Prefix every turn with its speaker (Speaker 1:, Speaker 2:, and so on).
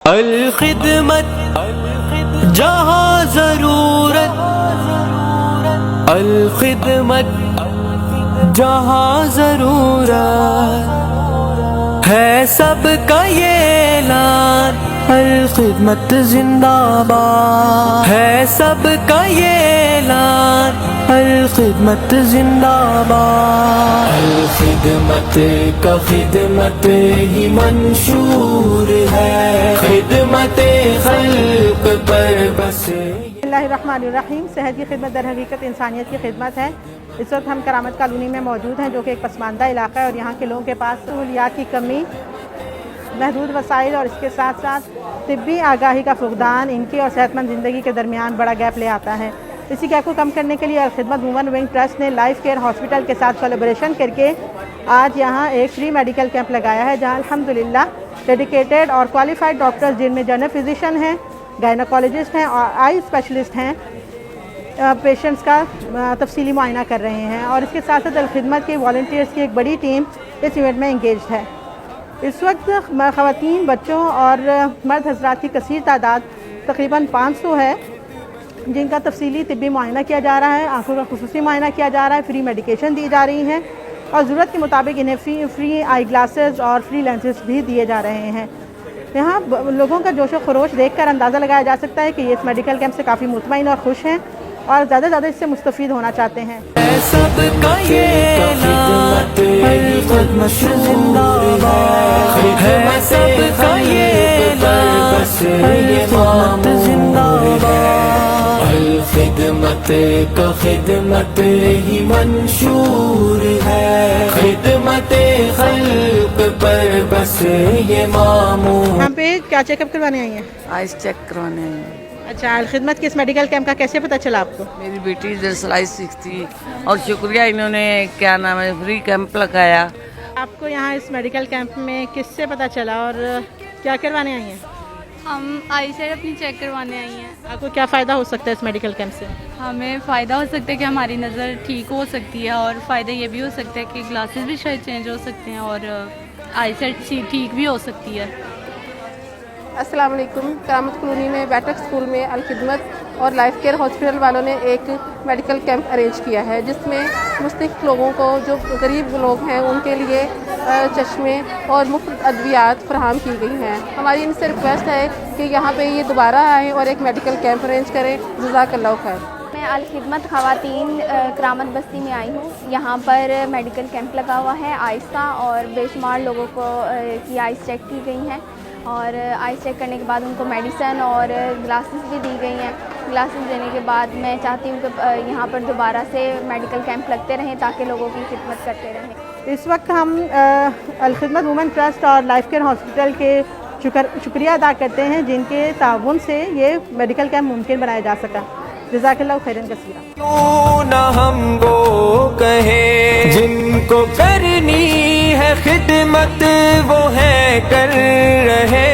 Speaker 1: الخدمت جہاں ضرورت، الخدمت جہاں ضرورت ہے سب کا یہ اعلان، الخدمت زندہ باد ہے سب کا یہ اعلان، الخدمت زندہ باد۔ الخدمت کا خدمت ہی منشور ہے، خدمت خلق پر بس۔
Speaker 2: بسم اللہ الرحمن الرحیم۔ صحت کی خدمت در حقیقت انسانیت کی خدمت ہے۔ اس وقت ہم کرامت کالونی میں موجود ہیں جو کہ ایک پسماندہ علاقہ ہے، اور یہاں کے لوگوں کے پاس سہولیات کی کمی، محدود وسائل اور اس کے ساتھ ساتھ طبی آگاہی کا فقدان ان کی اور صحت مند زندگی کے درمیان بڑا گیپ لے آتا ہے۔ اسی گیپ کو کم کرنے کے لیے الخدمت وومن ونگ ٹرسٹ نے لائف کیئر ہاسپٹل کے ساتھ کولیبریشن کر کے آج یہاں ایک فری میڈیکل کیمپ لگایا ہے، جہاں الحمدللہ ڈیڈیکیٹڈ اور کوالیفائڈ ڈاکٹرز، جن میں جنرل فزیشین ہیں، گائناکالوجسٹ ہیں اور آئی اسپیشلسٹ ہیں، پیشنٹس کا تفصیلی معائنہ کر رہے ہیں، اور اس کے ساتھ ساتھ الخدمت کے والنٹیئرس کی ایک بڑی ٹیم اس ایونٹ میں انگیجڈ ہے۔ اس وقت خواتین، بچوں اور مرد حضرات کی کثیر تعداد تقریباً 500 ہے، جن کا تفصیلی طبی معائنہ کیا جا رہا ہے، آنکھوں کا خصوصی معائنہ کیا جا رہا ہے، فری میڈیکیشن دی جا رہی ہیں، اور ضرورت کے مطابق انہیں فری آئی گلاسز اور فری لینسز بھی دیے جا رہے ہیں۔ یہاں لوگوں کا جوش و خروش دیکھ کر اندازہ لگایا جا سکتا ہے کہ یہ اس میڈیکل کیمپ سے کافی مطمئن اور خوش ہیں، اور زیادہ سے زیادہ اس سے مستفید ہونا چاہتے ہیں۔
Speaker 1: سب کا یہ اعلان، الخدمت زندہ باد ہے سب کا یہ اعلان، الخدمت زندہ باد۔ الخدمت کا خدمت ہی منشور ہے، خدمت خلق پر بس یہ معمور۔
Speaker 2: یہاں پہ کیا چیک اپ کروانے آئی ہیں؟
Speaker 3: آئس چیک کروانے آئی ہیں۔
Speaker 2: اچھا، الخدمت کے اس میڈیکل کیمپ کا کیسے پتہ چلا آپ کو؟
Speaker 3: میری بیٹی ادھر سلائی سیکھتی، اور شکریہ انہوں نے کیا نام ہے فری کیمپ لگایا۔
Speaker 2: آپ کو یہاں اس میڈیکل کیمپ میں کس سے پتہ چلا اور کیا کروانے آئی ہیں؟
Speaker 4: ہم آئی سائڈ اپنی چیک کروانے آئی ہیں۔
Speaker 2: آپ کو کیا فائدہ ہو سکتا ہے اس میڈیکل کیمپ سے؟
Speaker 4: ہمیں فائدہ ہو سکتا ہے کہ ہماری نظر ٹھیک ہو سکتی ہے، اور فائدہ یہ بھی ہو سکتا ہے کہ گلاسز بھی شاید چینج ہو سکتے ہیں، اور آئی سائڈ ٹھیک بھی ہو سکتی ہے۔
Speaker 5: السلام علیکم۔ کرامت کالونی میں بیٹک اسکول میں الخدمت اور لائف کیئر ہاسپٹل والوں نے ایک میڈیکل کیمپ ارینج کیا ہے، جس میں مستحق لوگوں کو، جو غریب لوگ ہیں، ان کے لیے چشمے اور مفت ادویات فراہم کی گئی ہیں۔ ہماری ان سے ریکویسٹ ہے کہ یہاں پہ یہ دوبارہ آئیں اور ایک میڈیکل کیمپ ارینج کریں۔ جزاک اللہ خیر۔
Speaker 6: میں الخدمت خواتین کرامت بستی میں آئی ہوں۔ یہاں پر میڈیکل کیمپ لگا ہوا ہے آئس کا، اور بے شمار لوگوں کو کی آئس چیک کی گئی ہیں، اور آئس چیک کرنے کے بعد ان کو میڈیسن اور گلاسز بھی دی گئی ہیں۔ گلاسز دینے کے بعد میں چاہتی ہوں کہ یہاں پر دوبارہ سے میڈیکل کیمپ لگتے رہیں تاکہ لوگوں کی خدمت کرتے رہیں۔
Speaker 2: اس وقت ہم الخدمت وومن ٹرسٹ اور لائف کیئر ہاسپٹل کے شکریہ ادا کرتے ہیں، جن کے تعاون سے یہ میڈیکل کیمپ ممکن بنایا جا سکا۔ جزاک اللہ خیراً کثیرا۔
Speaker 1: کیوں نہ ہم وہ کہیں جن کو کرنی ہے خدمت، وہ ہے کر رہے